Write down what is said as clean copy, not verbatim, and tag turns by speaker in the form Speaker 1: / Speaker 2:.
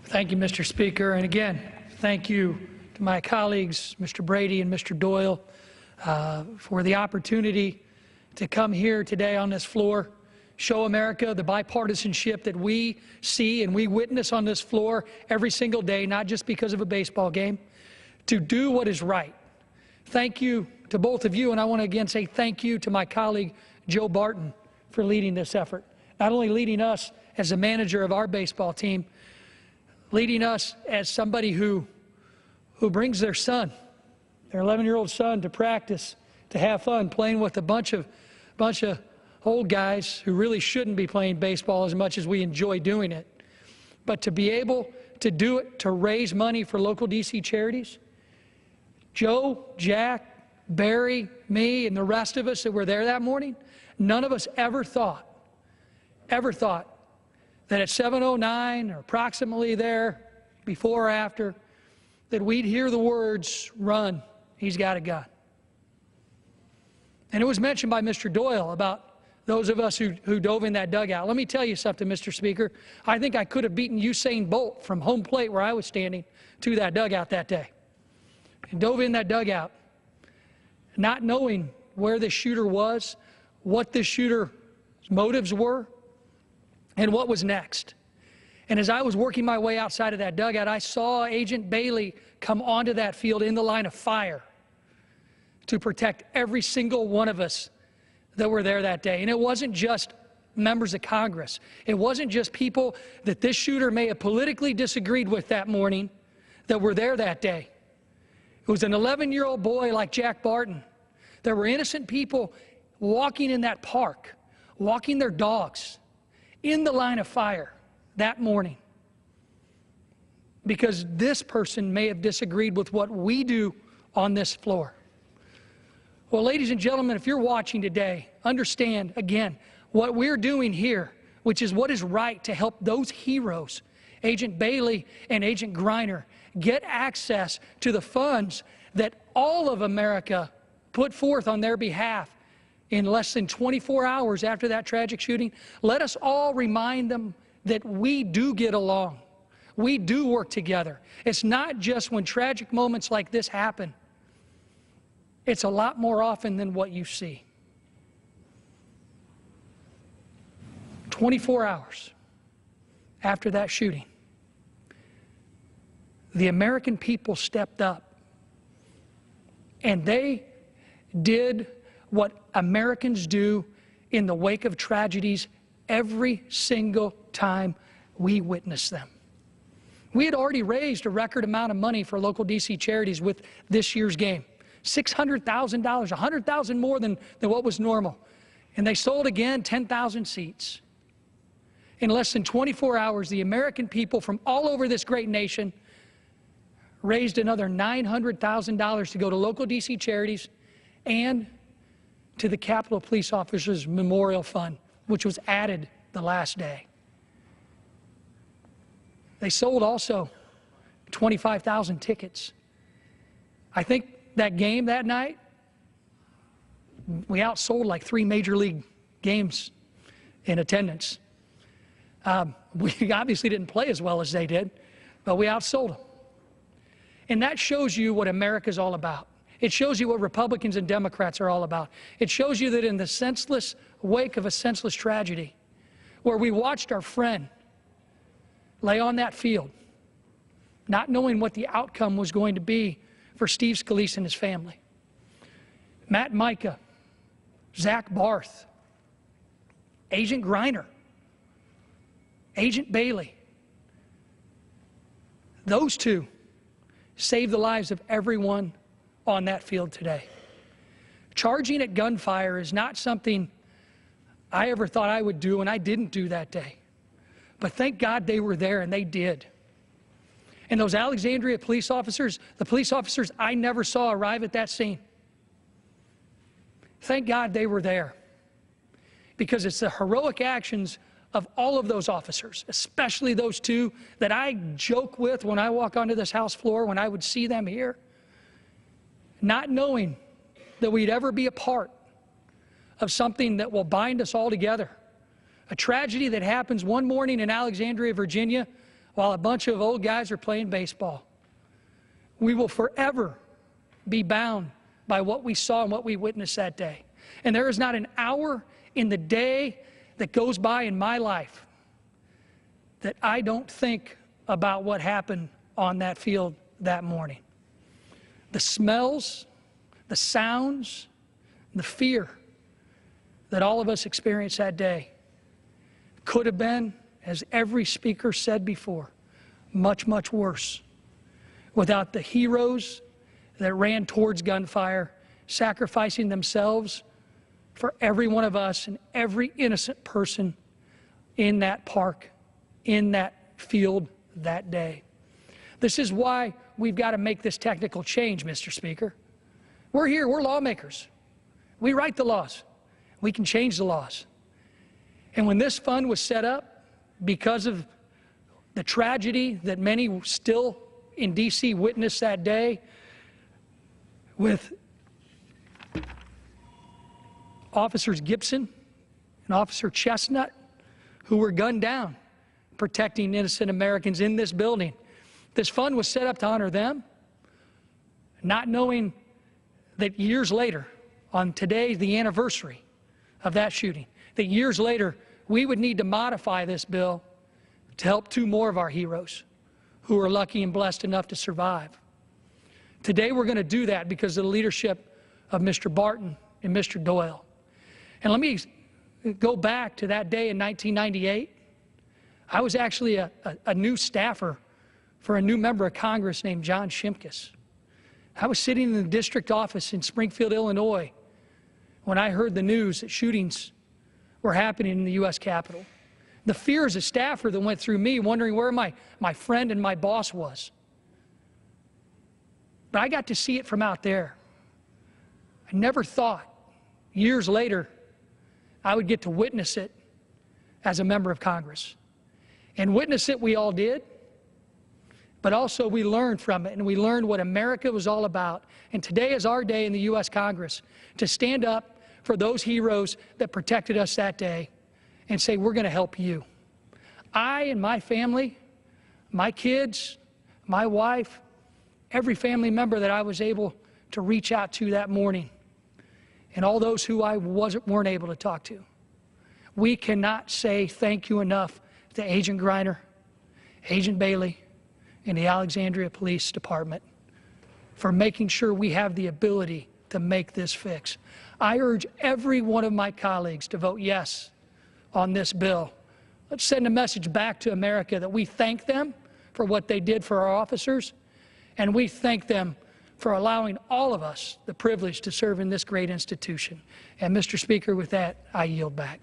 Speaker 1: Thank you, Mr. Speaker. And again, thank you to my colleagues, Mr. Brady and Mr. Doyle, for the opportunity to come here today on this floor, show America the bipartisanship that we see and we witness on this floor every single day, not just because of a baseball game, to do what is right. Thank you to both of you, and I want to again say thank you to my colleague, Joe Barton, for leading this effort. Not only leading us as the manager of our baseball team, leading us as somebody who brings their son, their 11-year-old son, to practice, to have fun, playing with a bunch of old guys who really shouldn't be playing baseball as much as we enjoy doing it. But to be able to do it, to raise money for local D.C. charities, Joe, Jack, Barry, me, and the rest of us that were there that morning, none of us ever thought that at 7:09 or approximately there, before or after, that we'd hear the words, "Run, he's got a gun." And it was mentioned by Mr. Doyle about those of us who dove in that dugout. Let me tell you something, Mr. Speaker. I think I could have beaten Usain Bolt from home plate where I was standing to that dugout that day. And dove in that dugout, not knowing where the shooter was, what the shooter's motives were, and what was next. And as I was working my way outside of that dugout, I saw Agent Bailey come onto that field in the line of fire to protect every single one of us that were there that day. And it wasn't just members of Congress. It wasn't just people that this shooter may have politically disagreed with that morning that were there that day. It was an 11-year-old boy like Jack Barton. There were innocent people walking in that park, walking their dogs in the line of fire that morning because this person may have disagreed with what we do on this floor. Well, ladies and gentlemen, if you're watching today, understand, again, what we're doing here, which is what is right to help those heroes, Agent Bailey and Agent Griner, get access to the funds that all of America put forth on their behalf in less than 24 hours after that tragic shooting. Let us all remind them that we do get along. We do work together. It's not just when tragic moments like this happen. It's a lot more often than what you see. 24 hours after that shooting, the American people stepped up and they did what Americans do in the wake of tragedies every single time we witness them. We had already raised a record amount of money for local D.C. charities with this year's game. $600,000, $100,000 more than what was normal. And they sold again 10,000 seats. In less than 24 hours, the American people from all over this great nation raised another $900,000 to go to local D.C. charities and to the Capitol Police Officers Memorial Fund, which was added the last day. They sold also 25,000 tickets. I think that game that night, we outsold like 3 major league games in attendance. We obviously didn't play as well as they did, but we outsold them. And that shows you what America's all about. It shows you what Republicans and Democrats are all about. It shows you that in the senseless wake of a senseless tragedy, where we watched our friend lay on that field, not knowing what the outcome was going to be for Steve Scalise and his family, Matt Micah, Zach Barth, Agent Griner, Agent Bailey, those two saved the lives of everyone on that field today. Charging at gunfire is not something I ever thought I would do, and I didn't do that day. But thank God they were there, and they did. And those Alexandria police officers, the police officers I never saw arrive at that scene, thank God they were there. Because it's the heroic actions of all of those officers, especially those two that I joke with when I walk onto this House floor, when I would see them here, not knowing that we'd ever be a part of something that will bind us all together. A tragedy that happens one morning in Alexandria, Virginia, while a bunch of old guys are playing baseball. We will forever be bound by what we saw and what we witnessed that day. And there is not an hour in the day that goes by in my life that I don't think about what happened on that field that morning. The smells, the sounds, the fear that all of us experienced that day could have been, as every speaker said before, much, much worse without the heroes that ran towards gunfire, sacrificing themselves for every one of us and every innocent person in that park, in that field that day. This is why we've got to make this technical change, Mr. Speaker. We're here, we're lawmakers. We write the laws. We can change the laws. And when this fund was set up, because of the tragedy that many still in D.C. witnessed that day with Officers Gibson and Officer Chestnut, who were gunned down protecting innocent Americans in this building. This fund was set up to honor them, not knowing that years later, on today, the anniversary of that shooting, that years later, we would need to modify this bill to help two more of our heroes who are lucky and blessed enough to survive. Today, we're going to do that because of the leadership of Mr. Barton and Mr. Doyle. And let me go back to that day in 1998. I was actually a new staffer for a new member of Congress named John Shimkus. I was sitting in the district office in Springfield, Illinois, when I heard the news that shootings were happening in the U.S. Capitol. The fear as a staffer that went through me, wondering where my friend and my boss was. But I got to see it from out there. I never thought, years later, I would get to witness it as a member of Congress. And witness it we all did, but also we learned from it, and we learned what America was all about. And today is our day in the U.S. Congress to stand up for those heroes that protected us that day and say, we're going to help you. I and my family, my kids, my wife, every family member that I was able to reach out to that morning, and all those who I weren't able to talk to, we cannot say thank you enough to Agent Griner, Agent Bailey, and the Alexandria Police Department for making sure we have the ability to make this fix. I urge every one of my colleagues to vote yes on this bill. Let's send a message back to America that we thank them for what they did for our officers, and we thank them for allowing all of us the privilege to serve in this great institution. And Mr. Speaker, with that, I yield back.